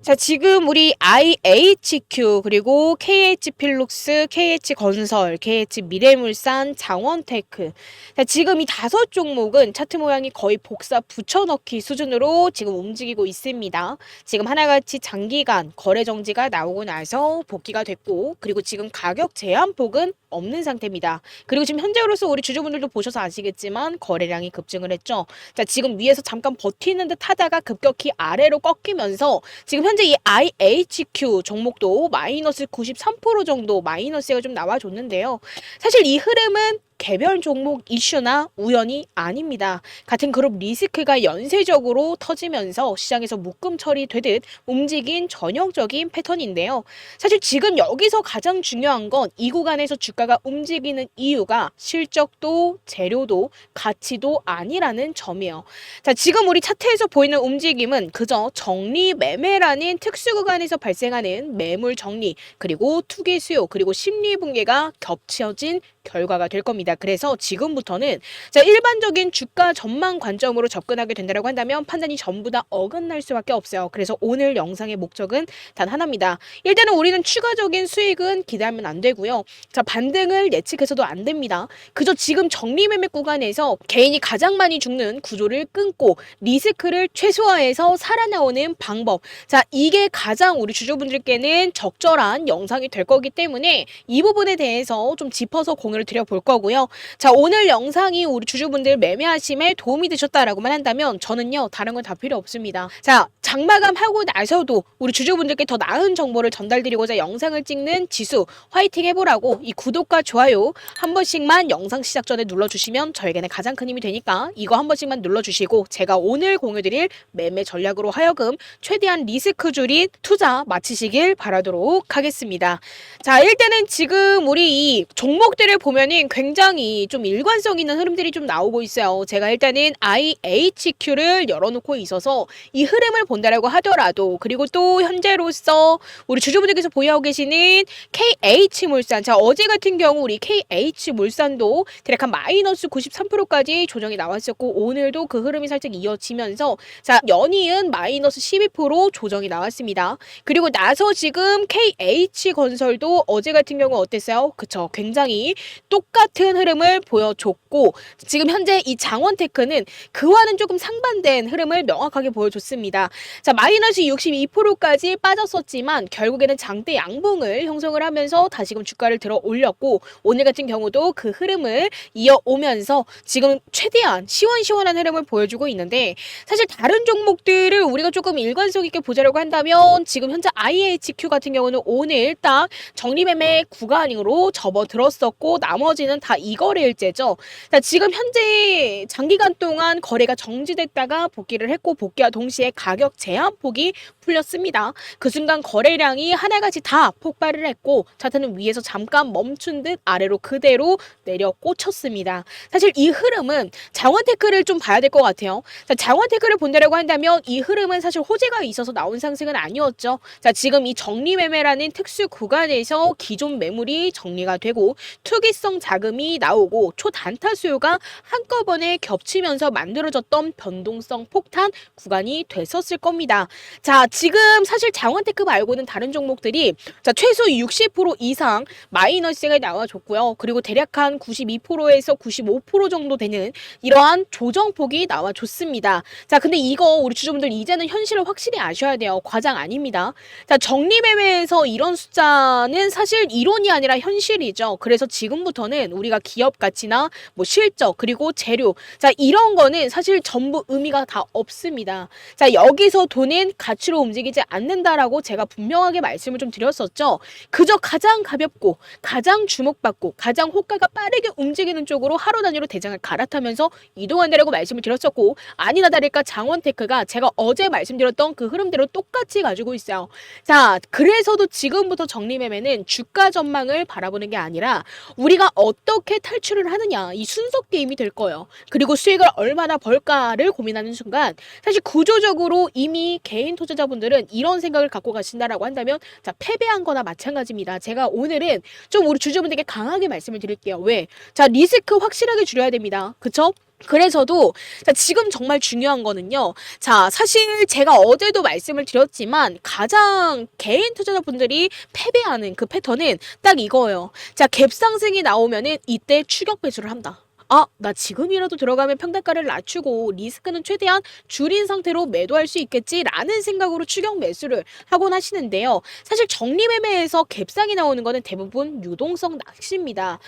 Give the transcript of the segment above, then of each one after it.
자, 지금 우리 IHQ 그리고 KH필룩스, KH건설, KH미래물산, 장원테크. 자, 지금 이 5종목은 차트 모양이 거의 복사 붙여넣기 수준으로 지금 움직이고 있습니다. 지금 하나같이 장기간 거래 정지가 나오고 나서 복귀가 됐고, 그리고 지금 가격 제한폭은 없는 상태입니다. 그리고 지금 현재로서 우리 주주분들도 보셔서 아시겠지만 거래량이 급증을 했죠. 자, 지금 위에서 잠깐 버티는 듯 하다가 급격히 아래로 꺾이면서 지금 현재 이 IHQ 종목도 마이너스 93% 정도 마이너스가 좀 나와줬는데요. 사실 이 흐름은 개별 종목 이슈나 우연이 아닙니다. 같은 그룹 리스크가 연쇄적으로 터지면서 시장에서 묶음 처리되듯 움직인 전형적인 패턴인데요. 사실 지금 여기서 가장 중요한 건 이 구간에서 주가가 움직이는 이유가 실적도 재료도 가치도 아니라는 점이에요. 자, 지금 우리 차트에서 보이는 움직임은 그저 정리 매매라는 특수 구간에서 발생하는 매물 정리 그리고 투기 수요 그리고 심리 붕괴가 겹쳐진 결과가 될 겁니다. 그래서 지금부터는 자, 일반적인 주가 전망 관점으로 접근하게 된다고 한다면 판단이 전부 다 어긋날 수밖에 없어요. 그래서 오늘 영상의 목적은 단 하나입니다. 일단은 우리는 추가적인 수익은 기대하면 안 되고요. 자, 반등을 예측해서도 안 됩니다. 그저 지금 정리매매 구간에서 개인이 가장 많이 죽는 구조를 끊고 리스크를 최소화해서 살아나오는 방법. 자, 이게 가장 우리 주주분들께는 적절한 영상이 될 거기 때문에 이 부분에 대해서 좀 짚어서 공유를 드려볼 거고요. 자, 오늘 영상이 우리 주주분들 매매하심에 도움이 되셨다라고만 한다면 저는요, 다른 건 다 필요 없습니다. 자, 장마감하고 나서도 우리 주주분들께 더 나은 정보를 전달드리고자 영상을 찍는 지수 화이팅 해보라고 이 구독과 좋아요 한 번씩만 영상 시작 전에 눌러주시면 저에게는 가장 큰 힘이 되니까 이거 한 번씩만 눌러주시고 제가 오늘 공유드릴 매매 전략으로 하여금 최대한 리스크 줄인 투자 마치시길 바라도록 하겠습니다. 자, 일단은 지금 우리 이 종목들을 보면은 굉장히 좀 일관성 있는 흐름들이 좀 나오고 있어요. 제가 일단은 IHQ를 열어놓고 있어서 이 흐름을 본다라고 하더라도 그리고 또 현재로서 우리 주주분들께서 보유하고 계시는 KH물산. 자, 어제 같은 경우 우리 KH물산도 대략 한 마이너스 93%까지 조정이 나왔었고 오늘도 그 흐름이 살짝 이어지면서 자, 연이은 마이너스 12% 조정이 나왔습니다. 그리고 나서 지금 KH건설도 어제 같은 경우 어땠어요? 그쵸, 굉장히 똑같은 흐름을 보여줬고 지금 현재 이 장원테크는 그와는 조금 상반된 흐름을 명확하게 보여줬습니다. 자, 마이너스 62%까지 빠졌었지만 결국에는 장대 양봉을 형성을 하면서 다시금 주가를 들어 올렸고 오늘 같은 경우도 그 흐름을 이어오면서 지금 최대한 시원시원한 흐름을 보여주고 있는데 사실 다른 종목들을 우리가 조금 일관성 있게 보자려고 한다면 지금 현재 IHQ 같은 경우는 오늘 딱 정리매매 구간으로 접어들었었고 나머지는 다 이거래일제죠. 자, 지금 현재 장기간 동안 거래가 정지됐다가 복귀를 했고 복귀와 동시에 가격 제한폭이 풀렸습니다. 그 순간 거래량이 하나같이 다 폭발을 했고 차트는 위에서 잠깐 멈춘 듯 아래로 그대로 내려 꽂혔습니다. 사실 이 흐름은 장원테크를 좀 봐야 될 것 같아요. 자, 장원테크를 본다라고 한다면 이 흐름은 사실 호재가 있어서 나온 상승은 아니었죠. 자, 지금 이 정리매매라는 특수 구간에서 기존 매물이 정리가 되고 투기성 자금이 나오고 초단타 수요가 한꺼번에 겹치면서 만들어졌던 변동성 폭탄 구간이 됐었을 겁니다. 자, 지금 사실 장원테크 말고는 다른 종목들이 자, 최소 60% 이상 마이너스가 나와줬고요. 그리고 대략 한 92%에서 95% 정도 되는 이러한 조정폭이 나와줬습니다. 자, 근데 이거 우리 주주분들 이제는 현실을 확실히 아셔야 돼요. 과장 아닙니다. 자, 정리매매에서 이런 숫자는 사실 이론이 아니라 현실이죠. 그래서 지금부터는 우리가 기업 가치나 뭐 실적 그리고 재료 자, 이런 거는 사실 전부 의미가 다 없습니다. 자, 여기서 돈은 가치로 움직이지 않는다라고 제가 분명하게 말씀을 좀 드렸었죠. 그저 가장 가볍고 가장 주목받고 가장 호가가 빠르게 움직이는 쪽으로 하루 단위로 대장을 갈아타면서 이동한다라고 말씀을 드렸었고 아니나 다를까 장원테크가 제가 어제 말씀드렸던 그 흐름대로 똑같이 가지고 있어요. 자, 그래서도 지금부터 정리매매는 주가 전망을 바라보는 게 아니라 우리가 어떻게 어떻게 탈출을 하느냐, 이 순서 게임이 될 거예요. 그리고 수익을 얼마나 벌까를 고민하는 순간 사실 구조적으로 이미 개인 투자자분들은 이런 생각을 갖고 가신다라고 한다면 자, 패배한 거나 마찬가지입니다. 제가 오늘은 좀 우리 주주분들께 강하게 말씀을 드릴게요. 왜? 자, 리스크 확실하게 줄여야 됩니다. 그쵸? 그래서도 자, 지금 정말 중요한 거는요. 자, 사실 제가 어제도 말씀을 드렸지만 가장 개인 투자자분들이 패배하는 그 패턴은 딱 이거예요. 자, 갭 상승이 나오면은 이때 추격 매수를 한다. 아, 나 지금이라도 들어가면 평단가를 낮추고 리스크는 최대한 줄인 상태로 매도할 수 있겠지라는 생각으로 추격 매수를 하곤 하시는데요. 사실 정리매매에서 갭상이 나오는 거는 대부분 유동성 낚시입니다.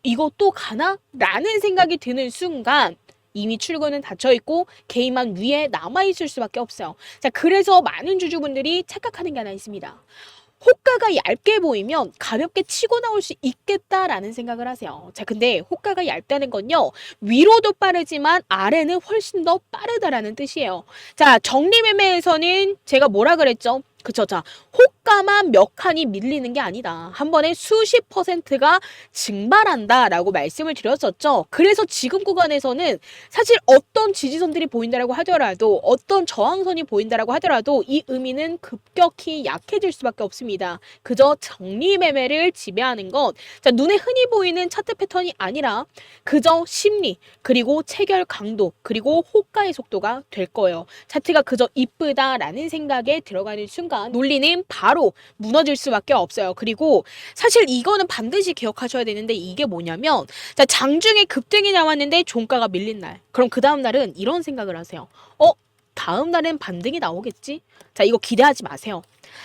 이거 또 가나? 라는 생각이 드는 순간 이미 출구는 닫혀 있고 개인만 위에 남아 있을 수밖에 없어요. 자, 그래서 많은 주주분들이 착각하는 게 하나 있습니다. 호가가 얇게 보이면 가볍게 치고 나올 수 있겠다라는 생각을 하세요. 자, 근데 호가가 얇다는 건요, 위로도 빠르지만 아래는 훨씬 더 빠르다라는 뜻이에요. 자, 정리매매에서는 제가 뭐라 그랬죠? 그쵸. 자, 호가만 몇 칸이 밀리는 게 아니다. 한 번에 수십 %가 증발한다라고 말씀을 드렸었죠. 그래서 지금 구간에서는 사실 어떤 지지선들이 보인다라고 하더라도 어떤 저항선이 보인다라고 하더라도 이 의미는 급격히 약해질 수밖에 없습니다. 그저 정리매매를 지배하는 건 자, 눈에 흔히 보이는 차트 패턴이 아니라 그저 심리, 그리고 체결 강도, 그리고 호가의 속도가 될 거예요. 차트가 그저 이쁘다라는 생각에 들어가는 순간 논리는 바로 무너질 수밖에 없어요. 그리고 사실 이거는 반드시 기억하셔야 되는데 이게 뭐냐면 자, 장중에 급등이 나왔는데 종가가 밀린 날. 그럼 그 다음 날은 이런 생각을 하세요. 다음 날엔 반등이 나오겠지? 자, 이거 기대하지 마세요.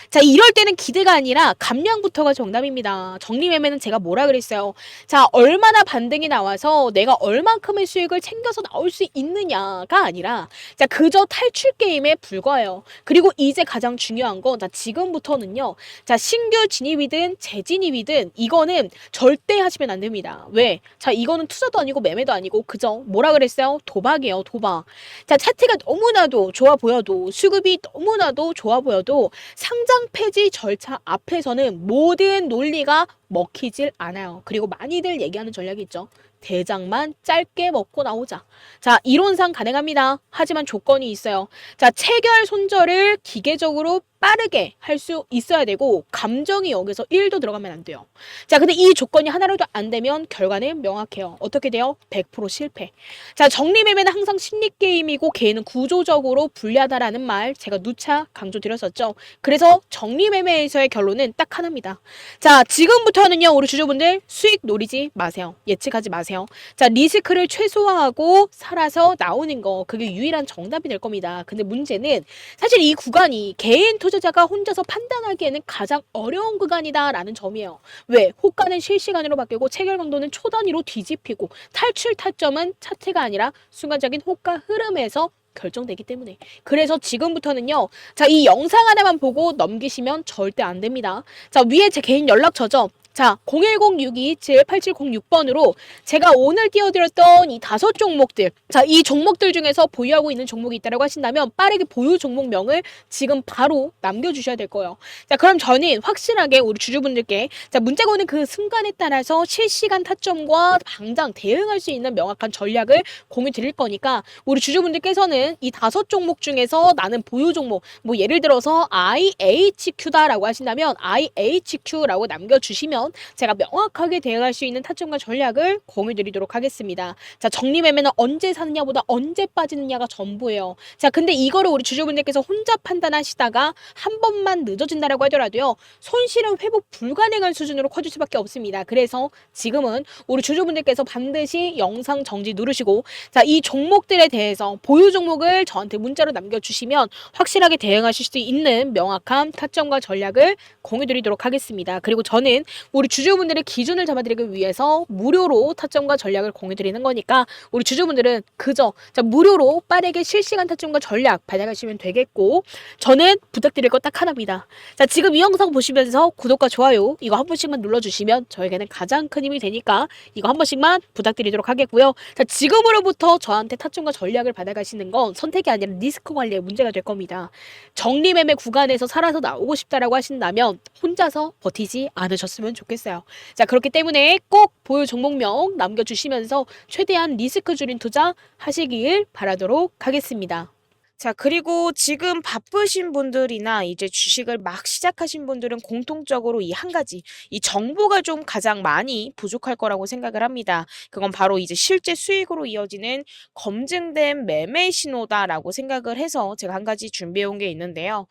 자, 이럴 때는 기대가 아니라 감량부터가 정답입니다. 정리매매는 제가 뭐라 그랬어요? 자, 얼마나 반등이 나와서 내가 얼만큼의 수익을 챙겨서 나올 수 있느냐가 아니라 자, 그저 탈출 게임에 불과해요. 그리고 이제 가장 중요한 건 자, 지금부터는요. 자, 신규 진입이든 재진입이든 이거는 절대 하시면 안 됩니다. 왜? 자, 이거는 투자도 아니고 매매도 아니고 그저 뭐라 그랬어요? 도박이에요, 도박. 자, 차트가 너무나도 좋아 보여도 수급이 너무나도 좋아 보여도 상장 폐지 절차 앞에서는 모든 논리가 먹히질 않아요. 그리고 많이들 얘기하는 전략이 있죠. 대장만 짧게 먹고 나오자. 자, 이론상 가능합니다. 하지만 조건이 있어요. 자, 체결 손절을 기계적으로 빠르게 할 수 있어야 되고 감정이 여기서 1도 들어가면 안 돼요. 자, 근데 이 조건이 하나라도 안 되면 결과는 명확해요. 어떻게 돼요? 100% 실패. 자, 정리매매는 항상 심리게임이고 개인은 구조적으로 불리하다라는 말 제가 누차 강조드렸었죠. 그래서 정리매매에서의 결론은 딱 하나입니다. 자, 지금부터는요, 우리 주주분들 수익 노리지 마세요. 예측하지 마세요. 자, 리스크를 최소화하고 살아서 나오는 거 그게 유일한 정답이 될 겁니다. 근데 문제는 사실 이 구간이 개인 투자자가 혼자서 판단하기에는 가장 어려운 구간이다라는 점이에요. 왜? 호가는 실시간으로 바뀌고 체결 강도는 초단위로 뒤집히고 탈출 타점은 차트가 아니라 순간적인 호가 흐름에서 결정되기 때문에. 그래서 지금부터는요. 자, 이 영상 하나만 보고 넘기시면 절대 안 됩니다. 자, 위에 제 개인 연락처죠. 자, 010-627-8706번으로 제가 오늘 띄워드렸던 이 5종목들, 자, 이 종목들 중에서 보유하고 있는 종목이 있다고 하신다면 빠르게 보유 종목명을 지금 바로 남겨주셔야 될 거예요. 자, 그럼 저는 확실하게 우리 주주분들께 자, 문자가 오는 그 순간에 따라서 실시간 타점과 당장 대응할 수 있는 명확한 전략을 공유 드릴 거니까 우리 주주분들께서는 이 5종목 중에서 나는 보유 종목, 뭐 예를 들어서 IHQ다라고 하신다면 IHQ라고 남겨주시면 제가 명확하게 대응할 수 있는 타점과 전략을 공유드리도록 하겠습니다. 자, 정리매매는 언제 사느냐보다 언제 빠지느냐가 전부예요. 자, 근데 이거를 우리 주주분들께서 혼자 판단하시다가 한 번만 늦어진다라고 하더라도요. 손실은 회복 불가능한 수준으로 커질 수밖에 없습니다. 그래서 지금은 우리 주주분들께서 반드시 영상 정지 누르시고 자, 이 종목들에 대해서 보유 종목을 저한테 문자로 남겨주시면 확실하게 대응하실 수 있는 명확한 타점과 전략을 공유드리도록 하겠습니다. 그리고 저는 우리 주주분들의 기준을 잡아드리기 위해서 무료로 타점과 전략을 공유드리는 거니까 우리 주주분들은 그저 자, 무료로 빠르게 실시간 타점과 전략 받아가시면 되겠고 저는 부탁드릴 거 딱 하나입니다. 자, 지금 이 영상 보시면서 구독과 좋아요 이거 한 번씩만 눌러주시면 저에게는 가장 큰 힘이 되니까 이거 한 번씩만 부탁드리도록 하겠고요. 자, 지금으로부터 저한테 타점과 전략을 받아가시는 건 선택이 아니라 리스크 관리의 문제가 될 겁니다. 정리매매 구간에서 살아서 나오고 싶다라고 하신다면 혼자서 버티지 않으셨으면 좋겠습니다. 좋겠어요. 자, 그렇기 때문에 꼭 보유 종목명 남겨주시면서 최대한 리스크 줄인 투자 하시길 바라도록 하겠습니다. 자, 그리고 지금 바쁘신 분들이나 이제 주식을 막 시작하신 분들은 공통적으로 이 한 가지, 이 정보가 좀 가장 많이 부족할 거라고 생각을 합니다. 그건 바로 이제 실제 수익으로 이어지는 검증된 매매 신호다라고 생각을 해서 제가 한 가지 준비해 온 게 있는데요.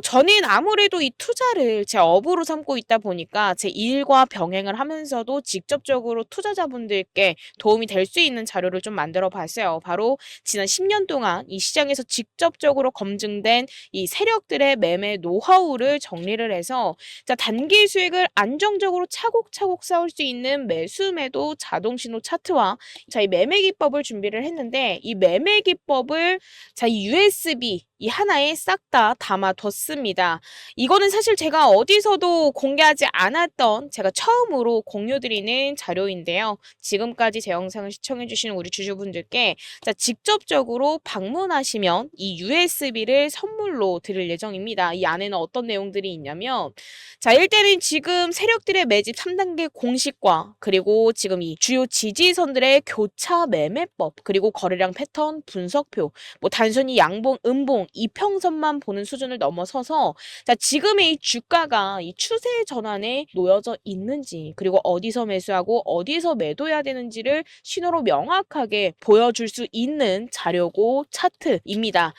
저는 아무래도 이 투자를 제 업으로 삼고 있다 보니까 제 일과 병행을 하면서도 직접적으로 투자자분들께 도움이 될 수 있는 자료를 좀 만들어 봤어요. 바로 지난 10년 동안 이 시장에서 직접적으로 검증된 이 세력들의 매매 노하우를 정리를 해서 자, 단기 수익을 안정적으로 차곡차곡 쌓을 수 있는 매수 매도 자동 신호 차트와 자, 이 매매 기법을 준비를 했는데 이 매매 기법을 자, 이 USB 이 하나에 싹 다 담아뒀습니다. 이거는 사실 제가 어디서도 공개하지 않았던 제가 처음으로 공유드리는 자료인데요. 지금까지 제 영상을 시청해주시는 우리 주주분들께 자, 직접적으로 방문하시면 이 USB를 선물로 드릴 예정입니다. 이 안에는 어떤 내용들이 있냐면 자, 일단은 지금 세력들의 매집 3단계 공식과 그리고 지금 이 주요 지지선들의 교차 매매법 그리고 거래량 패턴 분석표 뭐 단순히 양봉, 음봉, 이평선만 보는 수준을 넘어서서 자, 지금의 이 주가가 이 추세 전환에 놓여져 있는지 그리고 어디서 매수하고 어디서 매도해야 되는지를 신호로 명확하게 보여줄 수 있는 자료고 차트입니다.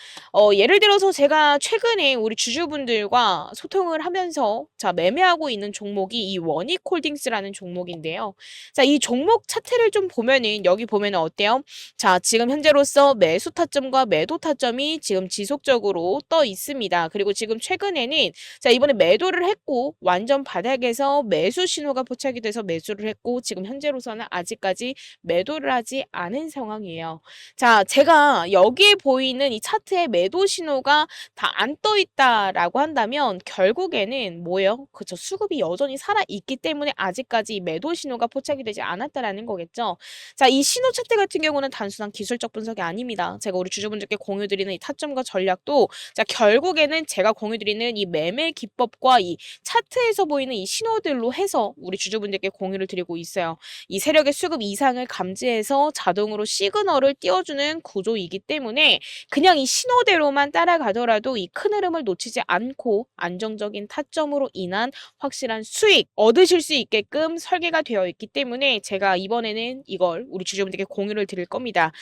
예를 들어서 제가 최근에 우리 주주분들과 소통을 하면서 자, 매매하고 있는 종목이 이 원익홀딩스라는 종목인데요. 자, 이 종목 차트를 좀 보면은 여기 보면은 어때요? 자, 지금 현재로서 매수 타점과 매도 타점이 지금 지속적으로 떠 있습니다. 그리고 지금 최근에는 자, 이번에 매도를 했고 완전 바닥에서 매수 신호가 포착이 돼서 매수를 했고 지금 현재로서는 아직까지 매도를 하지 않은 상황이에요. 자, 제가 여기에 보이는 이 차트의 매도 신호가 다 안 떠 있다라고 한다면 결국에는 뭐예요? 그쵸. 수급이 여전히 살아있기 때문에 아직까지 매도 신호가 포착이 되지 않았다라는 거겠죠. 자, 이 신호 차트 같은 경우는 단순한 기술적 분석이 아닙니다. 제가 우리 주주분들께 공유드리는 이 타점과 전략도 자, 결국에는 제가 공유드리는 이 매매 기법과 이 차트에서 보이는 이 신호들로 해서 우리 주주분들께 공유를 드리고 있어요. 이 세력의 수급 이상을 감지해서 자동으로 시그널을 띄워주는 구조이기 때문에 그냥 이 신호대로만 따라가더라도 이 큰 흐름을 놓치지 않고 안정적인 타점으로 인한 확실한 수익 얻으실 수 있게끔 설계가 되어 있기 때문에 제가 이번에는 이걸 우리 주주분들께 공유를 드릴 겁니다.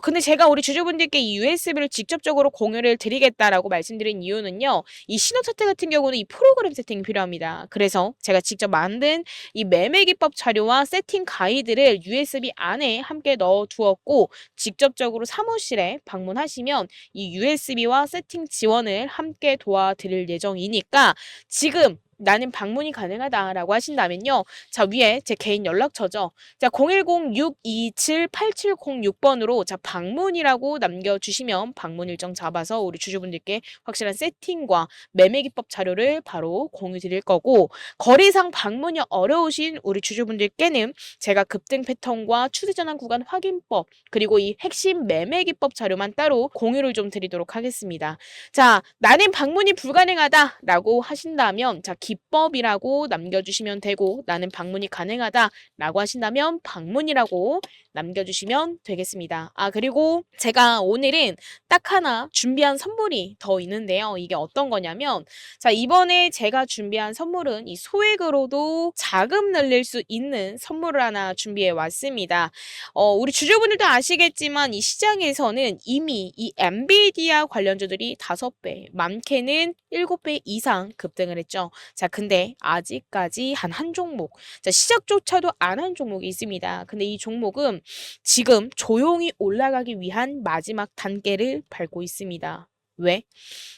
근데 제가 우리 주주분들께 이 USB를 직접적으로 공유를 드리겠다라고 말씀드린 이유는요. 이 신호 차트 같은 경우는 이 프로그램 세팅이 필요합니다. 그래서 제가 직접 만든 이 매매 기법 자료와 세팅 가이드를 USB 안에 함께 넣어 두었고 직접적으로 사무실에 방문하시면 이 USB와 세팅 지원을 함께 도와드릴 예정이니까 지금 나는 방문이 가능하다라고 하신다면요. 자, 위에 제 개인 연락처죠. 자, 010-627-8706번으로 자, 방문이라고 남겨주시면 방문 일정 잡아서 우리 주주분들께 확실한 세팅과 매매 기법 자료를 바로 공유 드릴 거고 거래상 방문이 어려우신 우리 주주분들께는 제가 급등 패턴과 추세 전환 구간 확인법 그리고 이 핵심 매매 기법 자료만 따로 공유를 좀 드리도록 하겠습니다. 자, 나는 방문이 불가능하다라고 하신다면 자, 기법이라고 남겨주시면 되고 나는 방문이 가능하다라고 하신다면 방문이라고 남겨주시면 되겠습니다. 그리고 제가 오늘은 딱 하나 준비한 선물이 더 있는데요. 이게 어떤 거냐면 자, 이번에 제가 준비한 선물은 이 소액으로도 자금 늘릴 수 있는 선물을 하나 준비해 왔습니다. 우리 주주분들도 아시겠지만 이 시장에서는 이미 이 엔비디아 관련주들이 5배, 많게는 7배 이상 급등을 했죠. 자, 근데 아직까지 한 종목, 자, 시작조차도 안 한 종목이 있습니다. 근데 이 종목은 지금 조용히 올라가기 위한 마지막 단계를 밟고 있습니다. 왜?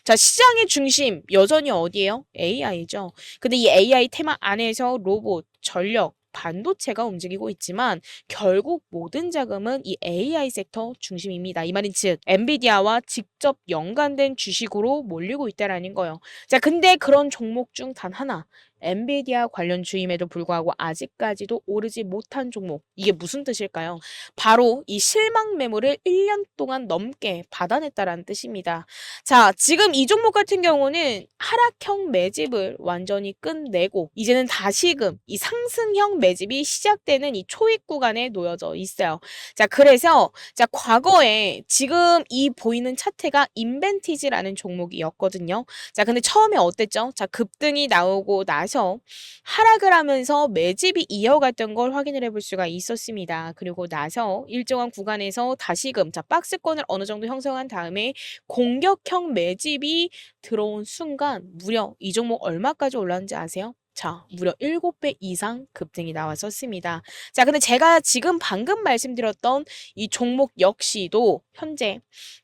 자, 시장의 중심 여전히 어디예요? AI죠. 근데 이 AI 테마 안에서 로봇, 전력, 반도체가 움직이고 있지만 결국 모든 자금은 이 AI 섹터 중심입니다. 이 말인 즉 엔비디아와 직접 연관된 주식으로 몰리고 있다라는 거예요. 자, 근데 그런 종목 중 단 하나 엔비디아 관련 주임에도 불구하고 아직까지도 오르지 못한 종목. 이게 무슨 뜻일까요? 바로 이 실망 매물을 1년 동안 넘게 받아냈다라는 뜻입니다. 자, 지금 이 종목 같은 경우는 하락형 매집을 완전히 끝내고 이제는 다시금 이 상승형 매집이 시작되는 이 초입 구간에 놓여져 있어요. 자, 그래서 자, 과거에 지금 이 보이는 차트가 인벤티지라는 종목이었거든요. 자, 근데 처음에 어땠죠? 자, 급등이 나오고 나서 하락을 하면서 매집이 이어갔던 걸 확인을 해볼 수가 있었습니다. 그리고 나서 일정한 구간에서 다시금 자, 박스권을 어느 정도 형성한 다음에 공격형 매집이 들어온 순간 무려 이 종목 얼마까지 올랐는지 아세요? 자, 무려 7배 이상 급등이 나왔었습니다. 자, 근데 제가 지금 방금 말씀드렸던 이 종목 역시도 현재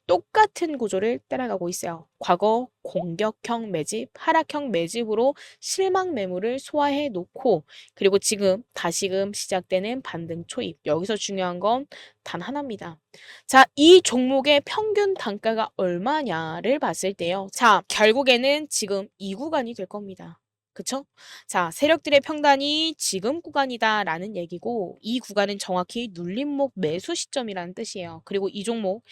똑같은 구조를 따라가고 있어요. 과거 공격형 매집, 하락형 매집으로 실망 매물을 소화해 놓고 그리고 지금 다시금 시작되는 반등 초입. 여기서 중요한 건 단 하나입니다. 자, 이 종목의 평균 단가가 얼마냐를 봤을 때요. 자, 결국에는 지금 이 구간이 될 겁니다. 그쵸? 자, 세력들의 평단이 지금 구간이다라는 얘기고 이 구간은 정확히 눌림목 매수 시점이라는 뜻이에요. 그리고 이 종목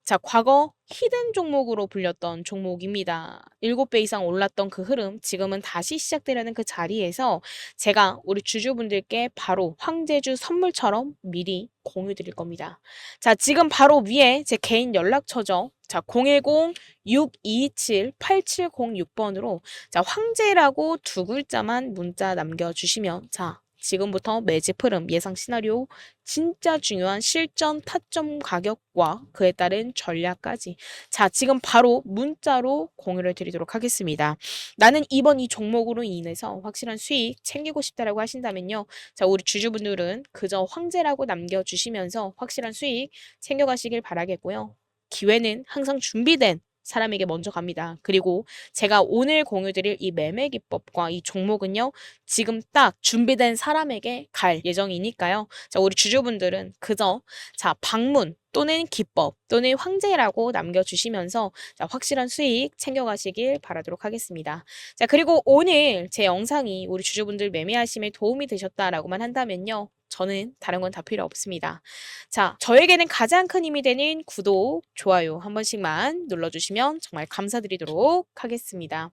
자, 과거 히든 종목으로 불렸던 종목입니다. 7배 이상 올랐던 그 흐름 지금은 다시 시작되려는 그 자리에서 제가 우리 주주분들께 바로 황제주 선물처럼 미리 공유 드릴 겁니다. 자, 지금 바로 위에 제 개인 연락처죠. 자, 010-6227-8706번으로 자, 황제라고 두 글자만 문자 남겨주시면 자, 지금부터 매집 흐름 예상 시나리오 진짜 중요한 실전 타점 가격과 그에 따른 전략까지 자, 지금 바로 문자로 공유를 드리도록 하겠습니다. 나는 이번 이 종목으로 인해서 확실한 수익 챙기고 싶다라고 하신다면요. 자, 우리 주주분들은 그저 황제라고 남겨주시면서 확실한 수익 챙겨가시길 바라겠고요. 기회는 항상 준비된 사람에게 먼저 갑니다. 그리고 제가 오늘 공유드릴 이 매매 기법과 이 종목은요. 지금 딱 준비된 사람에게 갈 예정이니까요. 자, 우리 주주분들은 그저 자, 방문 또는 기법 또는 황제라고 남겨주시면서 자, 확실한 수익 챙겨가시길 바라도록 하겠습니다. 자, 그리고 오늘 제 영상이 우리 주주분들 매매하심에 도움이 되셨다라고만 한다면요. 저는 다른 건 다 필요 없습니다. 자, 저에게는 가장 큰 힘이 되는 구독, 좋아요 한 번씩만 눌러주시면 정말 감사드리도록 하겠습니다.